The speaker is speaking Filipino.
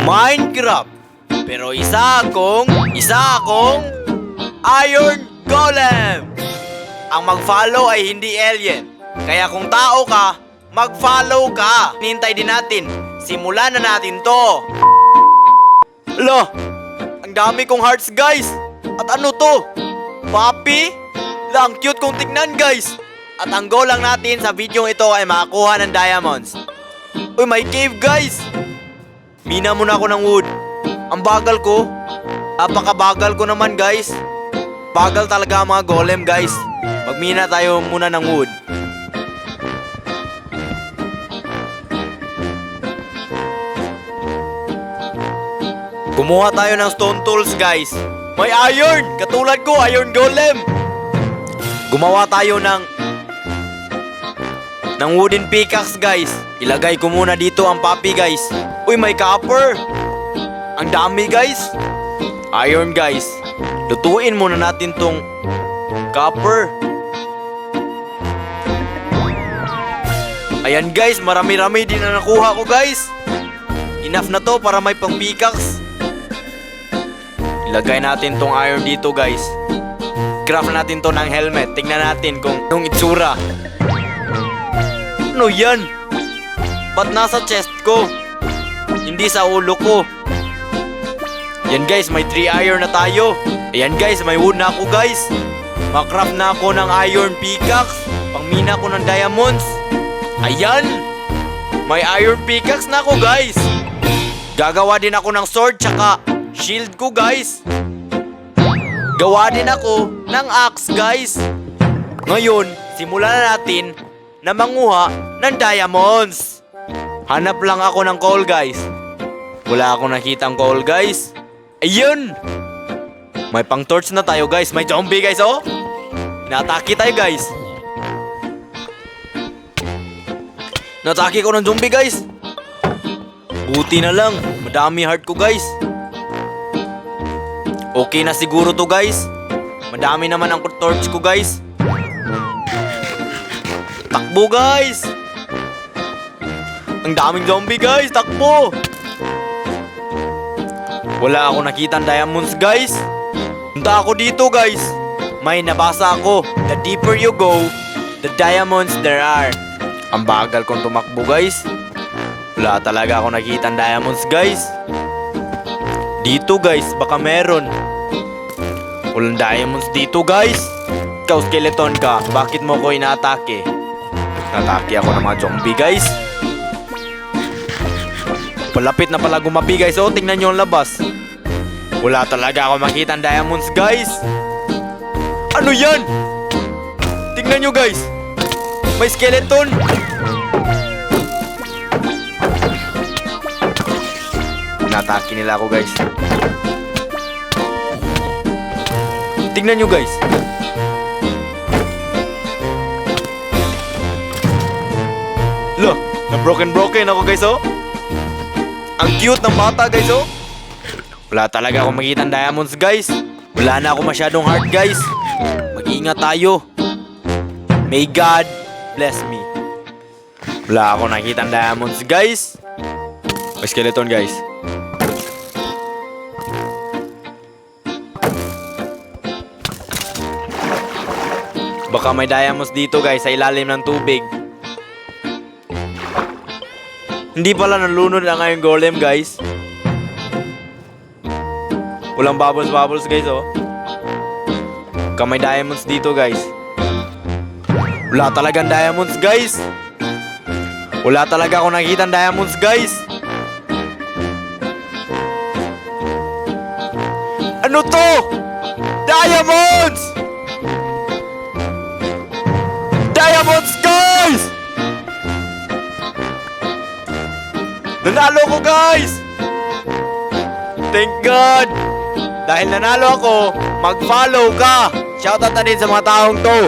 Minecraft. Pero isa akong Iron Golem. Ang mag-follow ay hindi alien. Kaya kung tao ka, mag-follow ka. Hintay din natin. Simulan na natin to. Ala, ang dami kong hearts guys. At ano to? Papi? Ang cute kong tignan guys. At ang goal lang natin sa video ito ay makakuha ng diamonds. Uy, may cave guys. Mina muna ako ng wood. Ang bagal ko. Napakabagal ko naman guys. Bagal talaga ang mga golem guys. Magmina tayo muna ng wood. Kumuha tayo ng stone tools guys. May iron! Katulad ko, iron golem! Gumawa tayo ng wooden pickaxe guys. Ilagay ko muna dito ang papi guys. Uy, may copper! Ang dami guys. Iron guys. Lutuin muna natin tong copper. Ayan guys, marami-rami din na nakuha ko guys. Enough na to para may pang pickaxe. Ilagay natin tong iron dito guys. Craft natin to ng helmet. Tingnan natin kung yung itsura. Ano yan? Ba't nasa chest ko? Hindi sa ulo ko. Yan guys, may 3 iron na tayo. Ayan guys, may wood na ako guys. Makraft na ako ng iron pickaxe. Pangmina ko ng diamonds. Ayan! May iron pickaxe na ako guys. Gagawa din ako ng sword tsaka shield ko guys. Gawa din ako ng axe guys. Ngayon, simulan na natin na manguha ng diamonds. Hanap lang ako ng coal guys. Wala akong nakitang coal guys. Ayun! May pang torch na tayo guys. May zombie guys oh. Natake tayo guys. Natake ko ng zombie guys. Buti na lang. Madami heart ko guys. Okay na siguro to guys. Madami naman ang torch ko guys. Takbo guys. Ang daming zombie guys. Takbo. Wala ako nakitang diamonds guys. Punta ako dito guys. May nabasa ako. The deeper you go, the diamonds there are. Ang bagal kong tumakbo guys. Wala talaga ako nakitang diamonds guys. Dito guys, baka meron. Walang diamonds dito guys. Ikaw skeleton ka, bakit mo ko inaatake? Natake ako ng mga zombie guys. Palapit na pala gumabi guys. Oh, tingnan nyo ang labas. Wala talaga ako makitang diamonds guys. Ano yan? Tingnan nyo guys. May skeleton. Natake nila ako guys. Tingnan nyo guys. Look, na broken ako guys oh. Ang cute ng bata guys oh. Wala talaga akong makitang diamonds guys. Wala na ako masyadong heart guys. Mag-iingat tayo. May God bless me. Wala akong nakitang diamonds guys. May skeleton guys. Baka may diamonds dito guys sa ilalim ng tubig. Hindi pala nalunod ang iron golem guys. Walang bubbles guys oh. Baka may diamonds dito guys. Wala talagang diamonds guys. Wala talaga ako nakikitang diamonds guys. Ano to? Diamonds! Diamonds guys! Nanalo ko guys! Thank God! Dahil nanalo ako, mag-follow ka! Shoutout na din sa mga taong to!